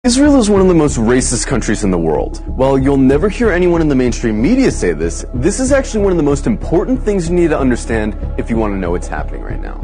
Israel is one of the most racist countries in the world. While you'll never hear anyone in the mainstream media say this is actually one of the most important things you need to understand if you want to know what's happening right now.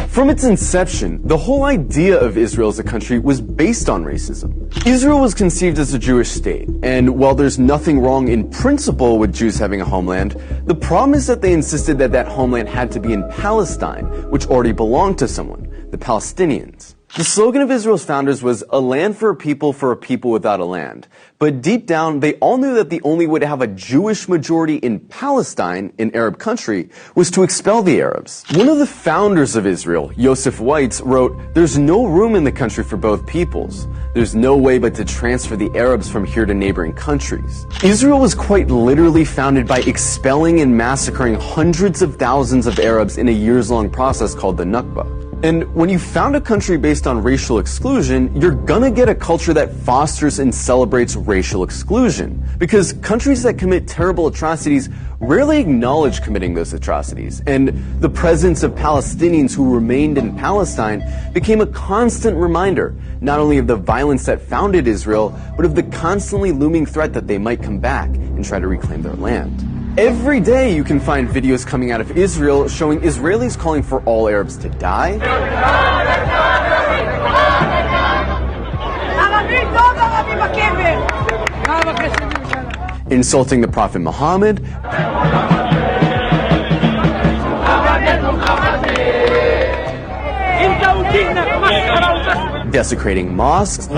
From its inception, the whole idea of Israel as a country was based on racism. Israel was conceived as a Jewish state, and while there's nothing wrong in principle with Jews having a homeland, the problem is that they insisted that that homeland had to be in Palestine, which already belonged to someone, the Palestinians. The slogan of Israel's founders was a land for a people without a land. But deep down, they all knew that the only way to have a Jewish majority in Palestine, an Arab country, was to expel the Arabs. One of the founders of Israel, Yosef Weitz, wrote, "There's no room in the country for both peoples. There's no way but to transfer the Arabs from here to neighboring countries." Israel was quite literally founded by expelling and massacring hundreds of thousands of Arabs in a years-long process called the Nakba. And when you found a country based on racial exclusion, you're gonna get a culture that fosters and celebrates racial exclusion. Because countries that commit terrible atrocities rarely acknowledge committing those atrocities. And the presence of Palestinians who remained in Palestine became a constant reminder, not only of the violence that founded Israel, but of the constantly looming threat that they might come back and try to reclaim their land. Every day you can find videos coming out of Israel showing Israelis calling for all Arabs to die, insulting the Prophet Muhammad, desecrating mosques,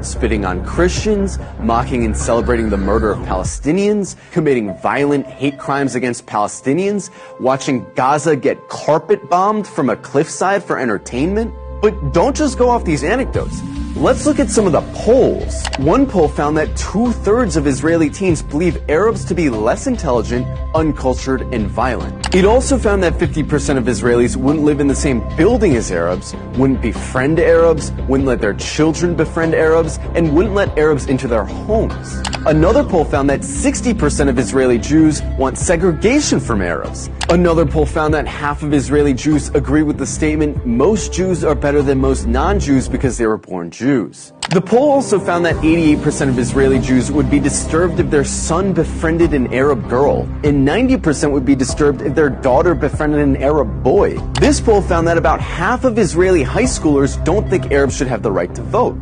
spitting on Christians, mocking and celebrating the murder of Palestinians, committing violent hate crimes against Palestinians, watching Gaza get carpet bombed from a cliffside for entertainment. But don't just go off these anecdotes. Let's look at some of the polls. One poll found that 2/3 of Israeli teens believe Arabs to be less intelligent, uncultured, and violent. It also found that 50% of Israelis wouldn't live in the same building as Arabs, wouldn't befriend Arabs, wouldn't let their children befriend Arabs, and wouldn't let Arabs into their homes. Another poll found that 60% of Israeli Jews want segregation from Arabs. Another poll found that half of Israeli Jews agree with the statement, most Jews are better than most non-Jews because they were born Jews. The poll also found that 88% of Israeli Jews would be disturbed if their son befriended an Arab girl, and 90% would be disturbed if their daughter befriended an Arab boy. This poll found that about half of Israeli high schoolers don't think Arabs should have the right to vote.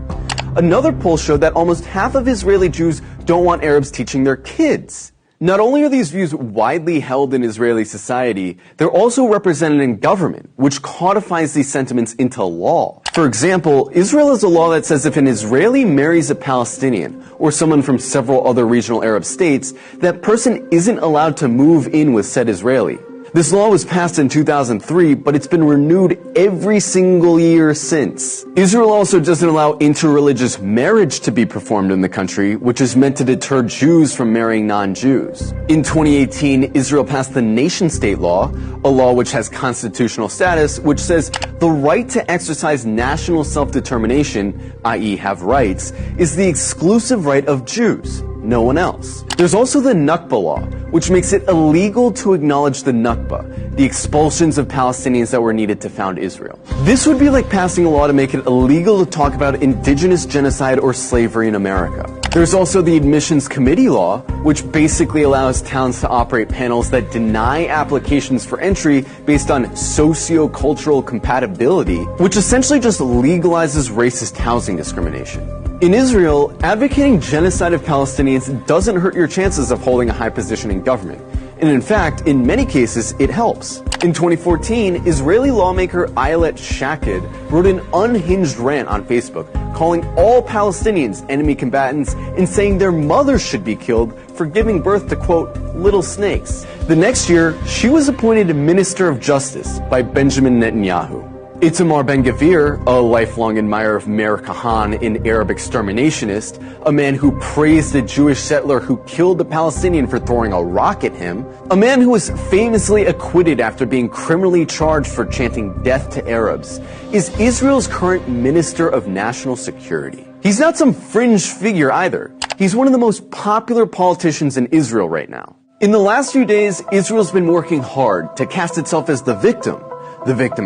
Another poll showed that almost half of Israeli Jews don't want Arabs teaching their kids. Not only are these views widely held in Israeli society, they're also represented in government, which codifies these sentiments into law. For example, Israel has a law that says if an Israeli marries a Palestinian, or someone from several other regional Arab states, that person isn't allowed to move in with said Israeli. This law was passed in 2003, but it's been renewed every single year since. Israel also doesn't allow interreligious marriage to be performed in the country, which is meant to deter Jews from marrying non-Jews. In 2018, Israel passed the nation-state law, a law which has constitutional status, which says the right to exercise national self-determination, i.e. have rights, is the exclusive right of Jews, no one else. There's also the Nakba law, which makes it illegal to acknowledge the Nakba, the expulsions of Palestinians that were needed to found Israel. This would be like passing a law to make it illegal to talk about indigenous genocide or slavery in America. There's also the Admissions Committee law, which basically allows towns to operate panels that deny applications for entry based on socio-cultural compatibility, which essentially just legalizes racist housing discrimination. In Israel, advocating genocide of Palestinians doesn't hurt your chances of holding a high position in government. And in fact, in many cases, it helps. In 2014, Israeli lawmaker Ayelet Shaked wrote an unhinged rant on Facebook, calling all Palestinians enemy combatants and saying their mothers should be killed for giving birth to, quote, little snakes. The next year, she was appointed Minister of Justice by Benjamin Netanyahu. Itamar Ben-Gvir, a lifelong admirer of Meir Kahane, an Arab exterminationist, a man who praised a Jewish settler who killed a Palestinian for throwing a rock at him, a man who was famously acquitted after being criminally charged for chanting death to Arabs, is Israel's current Minister of National Security. He's not some fringe figure either. He's one of the most popular politicians in Israel right now. In the last few days, Israel's been working hard to cast itself as the victim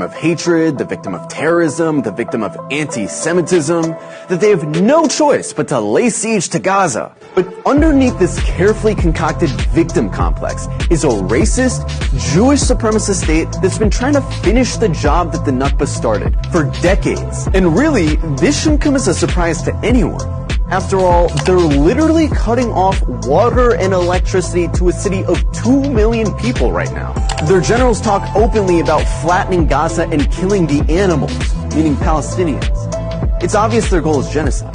of hatred, the victim of terrorism, the victim of anti-Semitism, that they have no choice but to lay siege to Gaza. But underneath this carefully concocted victim complex is a racist, Jewish supremacist state that's been trying to finish the job that the Nakba started for decades. And really, this shouldn't come as a surprise to anyone. After all, they're literally cutting off water and electricity to a city of 2 million people right now. Their generals talk openly about flattening Gaza and killing the animals, meaning Palestinians. It's obvious their goal is genocide.